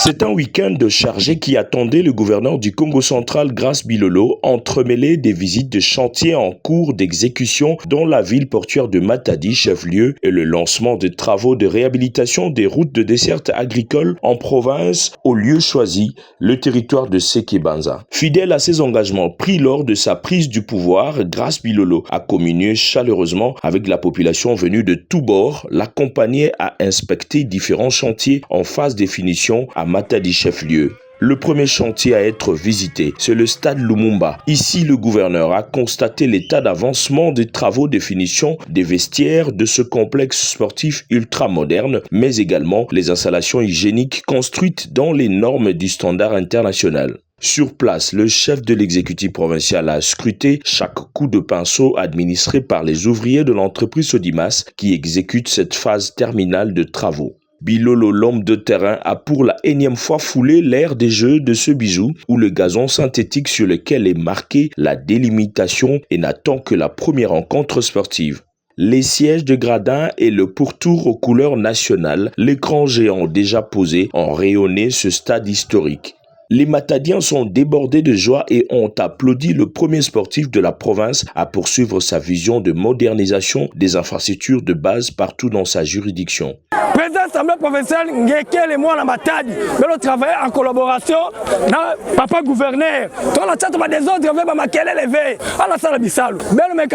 C'est un week-end chargé qui attendait le gouverneur du Congo central, Grace Bilolo, entremêlé des visites de chantiers en cours d'exécution dans la ville portuaire de Matadi, chef-lieu, et le lancement de travaux de réhabilitation des routes de desserte agricole en province au lieu choisi, le territoire de Sekebanza. Fidèle à ses engagements pris lors de sa prise du pouvoir, Grace Bilolo a communié chaleureusement avec la population venue de tous bords, l'accompagnait à inspecter différents chantiers en phase de finition à Matadi chef-lieu. Le premier chantier à être visité, c'est le stade Lumumba. Ici, le gouverneur a constaté l'état d'avancement des travaux de finition des vestiaires de ce complexe sportif ultra-moderne, mais également les installations hygiéniques construites dans les normes du standard international. Sur place, le chef de l'exécutif provincial a scruté chaque coup de pinceau administré par les ouvriers de l'entreprise Sodimas qui exécute cette phase terminale de travaux. Bilolo, l'homme de terrain, a pour la énième fois foulé l'aire des jeux de ce bijou où le gazon synthétique sur lequel est marquée la délimitation et n'attend que la première rencontre sportive. Les sièges de gradins et le pourtour aux couleurs nationales, l'écran géant déjà posé ont rayonné ce stade historique. Les Matadiens sont débordés de joie et ont applaudi le premier sportif de la province à poursuivre sa vision de modernisation des infrastructures de base partout dans sa juridiction. Président de l'Assemblée provinciale, Ngekele et moi, la Matadi, nous travaillons en collaboration avec papa gouverneur. Dans la chat, des autres, on va maquiller les veilles. À la salle Bissalo. Belle mec,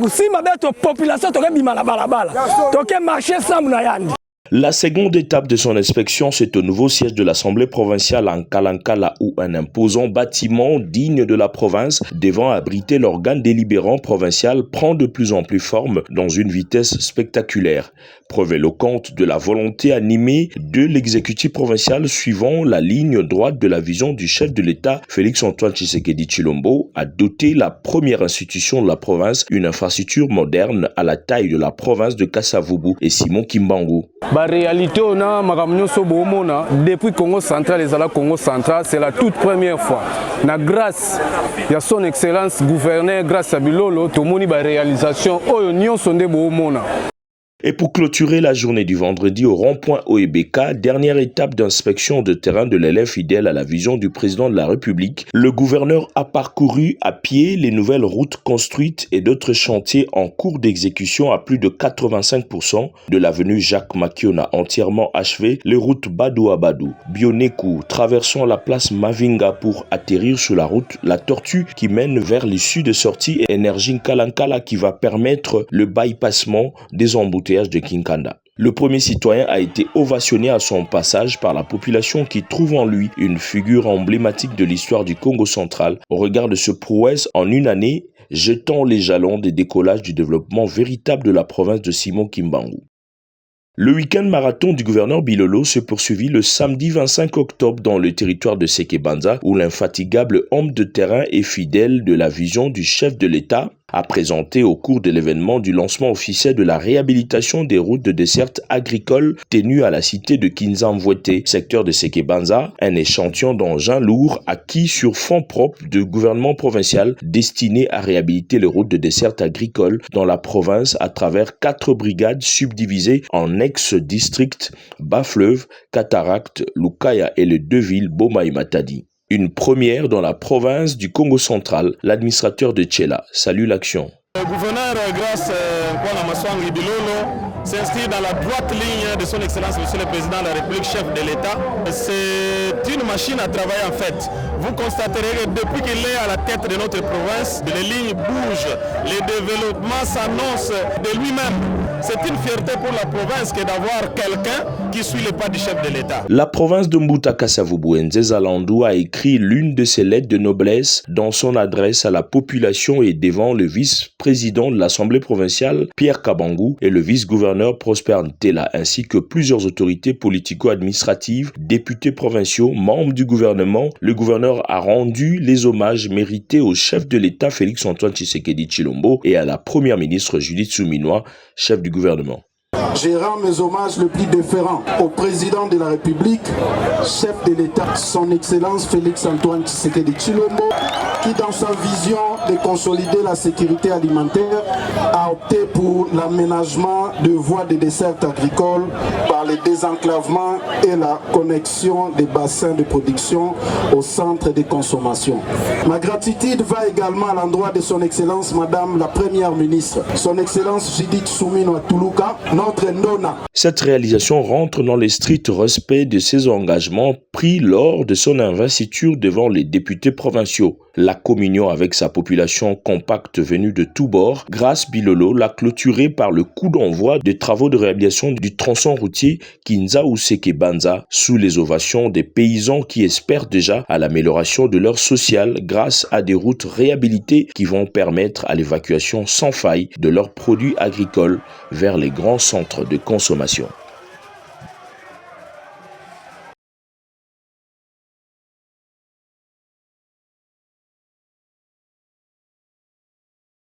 si ma belle population, tu as bimala la balabala. Tu as marché sans mounayandi. La seconde étape de son inspection, c'est au nouveau siège de l'Assemblée provinciale en Kalankala où un imposant bâtiment digne de la province devant abriter l'organe délibérant provincial prend de plus en plus forme dans une vitesse spectaculaire. Preuve éloquente de la volonté animée de l'exécutif provincial suivant la ligne droite de la vision du chef de l'État, Félix-Antoine Tshisekedi Tshilombo, à doter la première institution de la province une infrastructure moderne à la taille de la province de Kasavubu et Simon Kimbangu. La réalité, depuis Congo central et la Congo central, c'est la toute première fois. Grâce à son excellence gouverneur, grâce à Bilolo, tout le monde a réalisation. Et pour clôturer la journée du vendredi au rond-point OEBK, dernière étape d'inspection de terrain de l'élève fidèle à la vision du président de la République, le gouverneur a parcouru à pied les nouvelles routes construites et d'autres chantiers en cours d'exécution à plus de 85%, de l'avenue Jacques Makiona entièrement achevée, les routes Badou à Badou, Bionekou, traversant la place Mavinga pour atterrir sur la route La Tortue qui mène vers l'issue de sortie et Énergie Kalankala qui va permettre le bypassement des embouteillages de Kinkanda. Le premier citoyen a été ovationné à son passage par la population qui trouve en lui une figure emblématique de l'histoire du Congo central au regard de ce prouesse en une année, jetant les jalons des décollages du développement véritable de la province de Simon Kimbangu. Le week-end marathon du gouverneur Bilolo se poursuivit le samedi 25 octobre dans le territoire de Sekebanza où l'infatigable homme de terrain et fidèle de la vision du chef de l'État a présenté au cours de l'événement du lancement officiel de la réhabilitation des routes de desserte agricole tenues à la cité de Kinzamvouete, secteur de Sekebanza, un échantillon d'engins lourds acquis sur fonds propres du gouvernement provincial destiné à réhabiliter les routes de desserte agricole dans la province à travers 4 brigades subdivisées en ex-districts Bas-Fleuve, Cataracte, Lukaya et les 2 villes Boma et Matadi. Une première dans la province du Congo central, l'administrateur de Tchela salue l'action. Le gouverneur Grace Bilolo s'inscrit dans la droite ligne de son excellence monsieur le président de la République, chef de l'État. C'est une machine à travailler en fait. Vous constaterez que depuis qu'il est à la tête de notre province, les lignes bougent, les développements s'annoncent de lui-même. C'est une fierté pour la province que d'avoir quelqu'un qui suit le pas du chef de l'État. La province de Mbuta Kasavubu Nzezalandou a écrit l'une de ses lettres de noblesse dans son adresse à la population et devant le vice-président de l'Assemblée provinciale Pierre Kabangu et le vice-gouverneur Prosper Ntela ainsi que plusieurs autorités politico-administratives, députés provinciaux, membres du gouvernement. Le gouverneur a rendu les hommages mérités au chef de l'État Félix-Antoine Tshisekedi Tshilombo et à la première ministre Judith Suminwa, chef du gouvernement. Je rends mes hommages le plus déférents au président de la République, chef de l'État, son Excellence Félix-Antoine Tshisekedi Tshilombo, qui dans sa vision de consolider la sécurité alimentaire a opté pour l'aménagement de voies de dessert agricole par le désenclavement et la connexion des bassins de production au centre de consommation. Ma gratitude va également à l'endroit de son Excellence Madame la Première ministre, son Excellence Judith Suminwa Tuluka, notre Ndona. Cette réalisation rentre dans le strict respect de ses engagements pris lors de son investiture devant les députés provinciaux. La communion avec sa population compacte venue de tous bords, Grâce Bilolo l'a clôturé par le coup d'envoi des travaux de réhabilitation du tronçon routier Kinza-Useke-Banza sous les ovations des paysans qui espèrent déjà à l'amélioration de leur social grâce à des routes réhabilitées qui vont permettre à l'évacuation sans faille de leurs produits agricoles vers les grands centres de consommation.